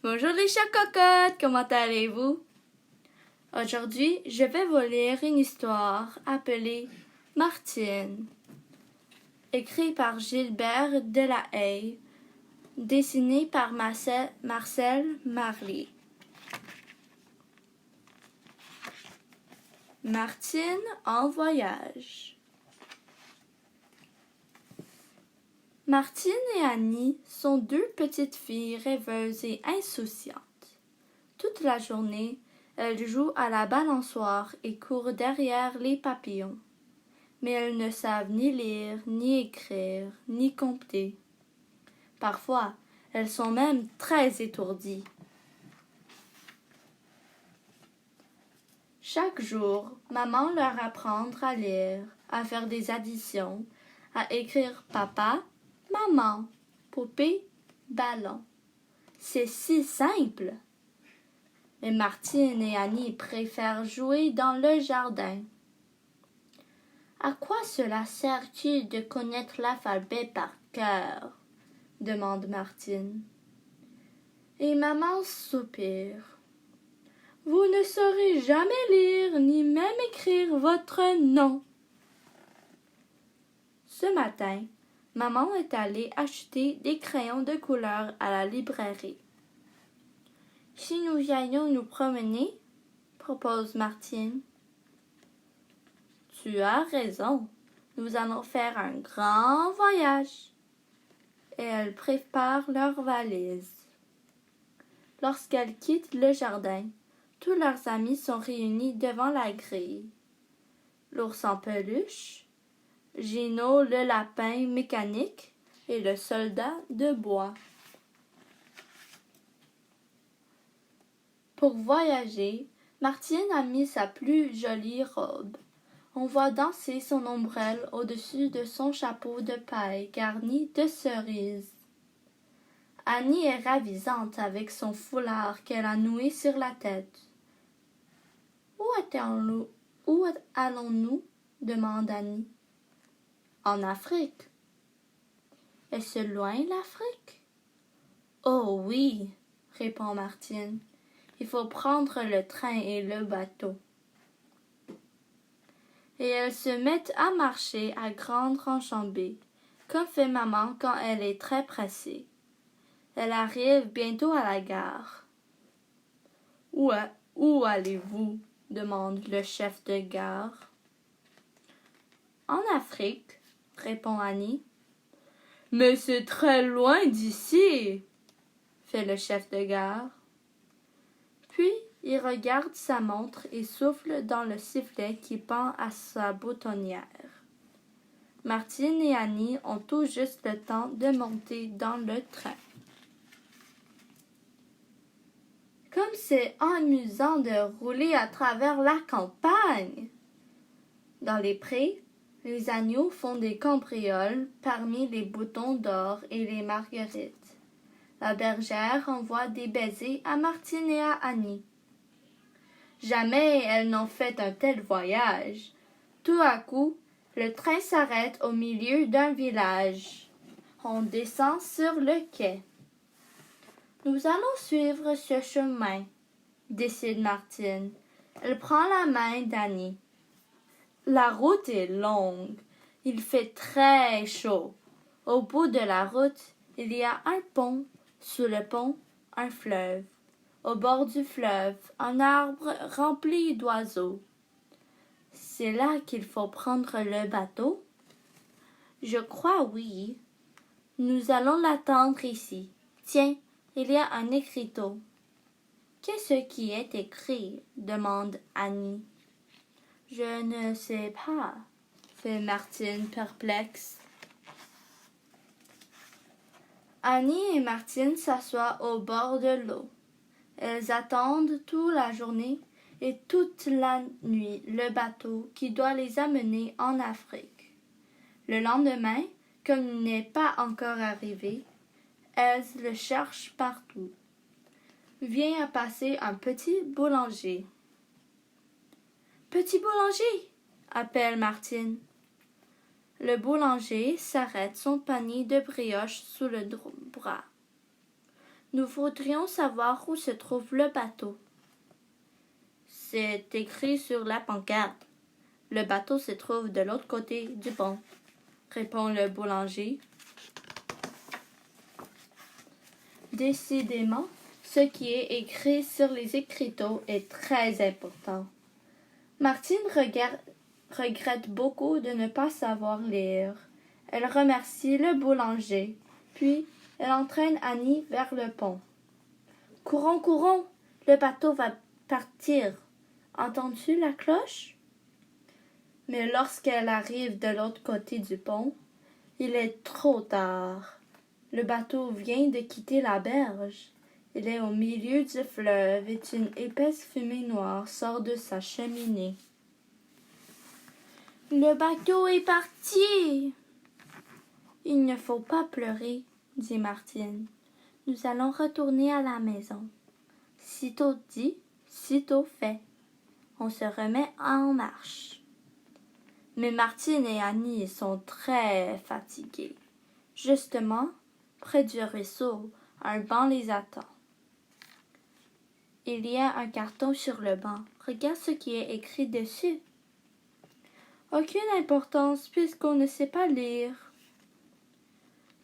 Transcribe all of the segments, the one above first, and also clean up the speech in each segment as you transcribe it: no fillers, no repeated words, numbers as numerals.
Bonjour les chats cocottes, comment allez-vous? Aujourd'hui, je vais vous lire une histoire appelée Martine, écrite par Gilbert Delahaye, dessinée par Marcel Marly. Martine en voyage. Martine et Annie sont deux petites filles rêveuses et insouciantes. Toute la journée, elles jouent à la balançoire et courent derrière les papillons. Mais elles ne savent ni lire, ni écrire, ni compter. Parfois, elles sont même très étourdies. Chaque jour, maman leur apprend à lire, à faire des additions, à écrire papa, maman, poupée, ballon. C'est si simple. Mais Martine et Annie préfèrent jouer dans le jardin. À quoi cela sert-il de connaître l'alphabet par cœur? Demande Martine. Et maman soupire. Vous ne saurez jamais lire ni même écrire votre nom. Ce matin, maman est allée acheter des crayons de couleur à la librairie. Si nous allions nous promener, propose Martine. Tu as raison, nous allons faire un grand voyage. Et elles préparent leurs valises. Lorsqu'elles quittent le jardin, tous leurs amis sont réunis devant la grille. L'ours en peluche, Gino le lapin mécanique et le soldat de bois. Pour voyager, Martine a mis sa plus jolie robe. On voit danser son ombrelle au-dessus de son chapeau de paille garni de cerises. Annie est ravisante avec son foulard qu'elle a noué sur la tête. Où allons-nous? Demande Annie. En Afrique. Est-ce loin l'Afrique? Oh oui, répond Martine. Il faut prendre le train et le bateau. Et elles se mettent à marcher à grandes enjambées, comme fait maman quand elle est très pressée. Elle arrive bientôt à la gare. Où allez-vous? Demande le chef de gare. En Afrique, répond Annie. Mais c'est très loin d'ici, fait le chef de gare. Puis il regarde sa montre et souffle dans le sifflet qui pend à sa boutonnière. Martine et Annie ont tout juste le temps de monter dans le train. Comme c'est amusant de rouler à travers la campagne! Dans les prés, les agneaux font des cambrioles parmi les boutons d'or et les marguerites. La bergère envoie des baisers à Martine et à Annie. Jamais elles n'ont fait un tel voyage. Tout à coup, le train s'arrête au milieu d'un village. On descend sur le quai. Nous allons suivre ce chemin, décide Martine. Elle prend la main d'Annie. La route est longue. Il fait très chaud. Au bout de la route, il y a un pont. Sous le pont, un fleuve. Au bord du fleuve, un arbre rempli d'oiseaux. C'est là qu'il faut prendre le bateau? Je crois oui. Nous allons l'attendre ici. Tiens, il y a un écriteau. Qu'est-ce qui est écrit? Demande Annie. Je ne sais pas, fait Martine perplexe. Annie et Martine s'assoient au bord de l'eau. Elles attendent toute la journée et toute la nuit le bateau qui doit les amener en Afrique. Le lendemain, comme il n'est pas encore arrivé, elles le cherchent partout. Vient à passer un petit boulanger. Petit boulanger, appelle Martine. Le boulanger s'arrête son panier de brioches sous le bras. Nous voudrions savoir où se trouve le bateau. C'est écrit sur la pancarte. Le bateau se trouve de l'autre côté du pont, répond le boulanger. Décidément, ce qui est écrit sur les écriteaux est très important. Martine regrette beaucoup de ne pas savoir lire. Elle remercie le boulanger, puis elle entraîne Annie vers le pont. « Courons, courons, le bateau va partir. Entends-tu la cloche? » Mais lorsqu'elle arrive de l'autre côté du pont, il est trop tard. Le bateau vient de quitter la berge. Il est au milieu du fleuve et une épaisse fumée noire sort de sa cheminée. « Le bateau est parti! » « Il ne faut pas pleurer, » dit Martine. « Nous allons retourner à la maison. Sitôt dit, sitôt fait. On se remet en marche. » Mais Martine et Annie sont très fatiguées. Justement, près du ruisseau, un banc les attend. Il y a un carton sur le banc. Regarde ce qui est écrit dessus. Aucune importance puisqu'on ne sait pas lire.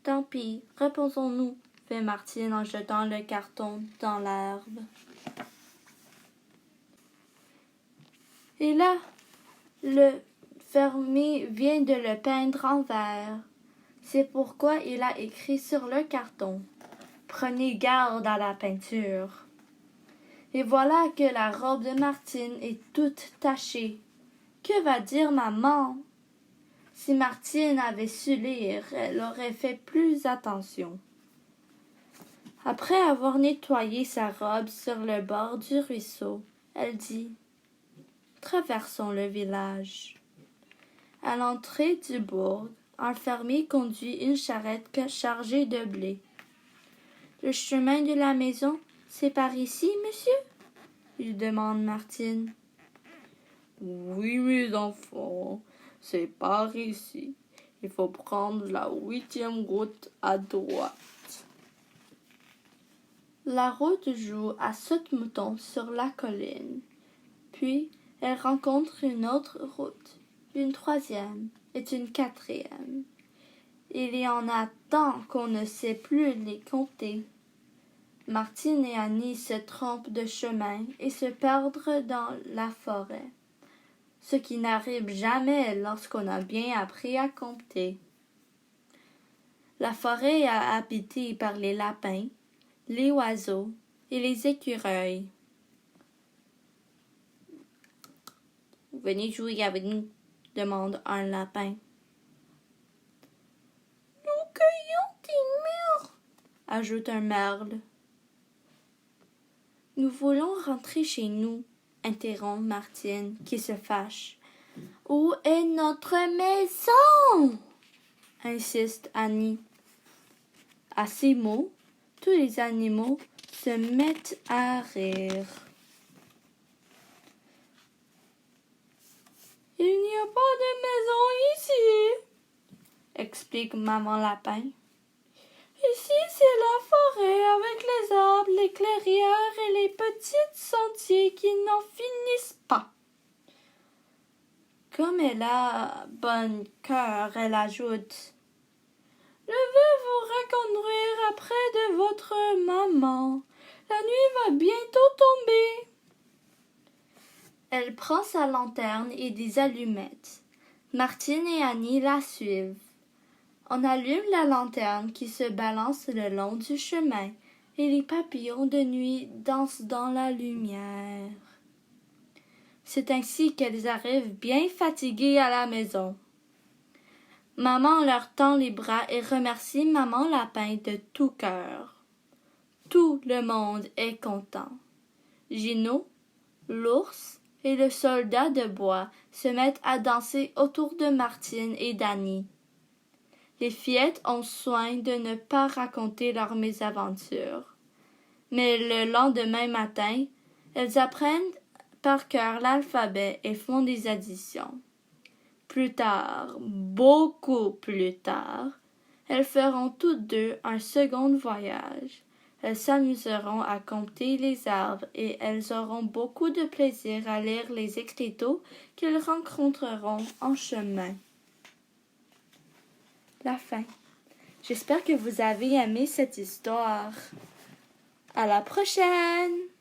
Tant pis, reposons-nous, fait Martine en jetant le carton dans l'herbe. Et là, le fermier vient de le peindre en vert. C'est pourquoi il a écrit sur le carton « Prenez garde à la peinture ». Et voilà que la robe de Martine est toute tachée. Que va dire maman? Si Martine avait su lire, elle aurait fait plus attention. Après avoir nettoyé sa robe sur le bord du ruisseau, elle dit « Traversons le village. » À l'entrée du bourg, un fermier conduit une charrette chargée de blé. « Le chemin de la maison, c'est par ici, monsieur? » lui demande Martine. « Oui, mes enfants, c'est par ici. Il faut prendre la 8e route à droite. » La route joue à saute-mouton sur la colline. Puis, elle rencontre une autre route, une 3e et une 4e. Il y en a tant qu'on ne sait plus les compter. Martine et Annie se trompent de chemin et se perdent dans la forêt, ce qui n'arrive jamais lorsqu'on a bien appris à compter. La forêt est habitée par les lapins, les oiseaux et les écureuils. « Venez jouer avec nous, » demande un lapin. « Nous cueillons des mûres, » ajoute un merle. « Nous voulons rentrer chez nous, » interrompt Martine, qui se fâche. « Où est notre maison? » insiste Annie. À ces mots, tous les animaux se mettent à rire. « Il n'y a pas de maison ici, » explique Maman Lapin. « Ici, c'est la forêt avec les arbres, les clairières et les petits sentiers qui n'en finissent pas. » Comme elle a bon cœur, elle ajoute « Je vais vous reconduire après de votre maman. La nuit va bientôt tomber. » Elle prend sa lanterne et des allumettes. Martine et Annie la suivent. On allume la lanterne qui se balance le long du chemin et les papillons de nuit dansent dans la lumière. C'est ainsi qu'elles arrivent bien fatiguées à la maison. Maman leur tend les bras et remercie Maman Lapin de tout cœur. Tout le monde est content. Ginot, l'ours et le soldat de bois se mettent à danser autour de Martine et d'Annie. Les fillettes ont soin de ne pas raconter leurs mésaventures. Mais le lendemain matin, elles apprennent par cœur l'alphabet et font des additions. Plus tard, beaucoup plus tard, elles feront toutes deux un second voyage. Elles s'amuseront à compter les arbres et elles auront beaucoup de plaisir à lire les écriteaux qu'elles rencontreront en chemin. La fin. J'espère que vous avez aimé cette histoire. À la prochaine!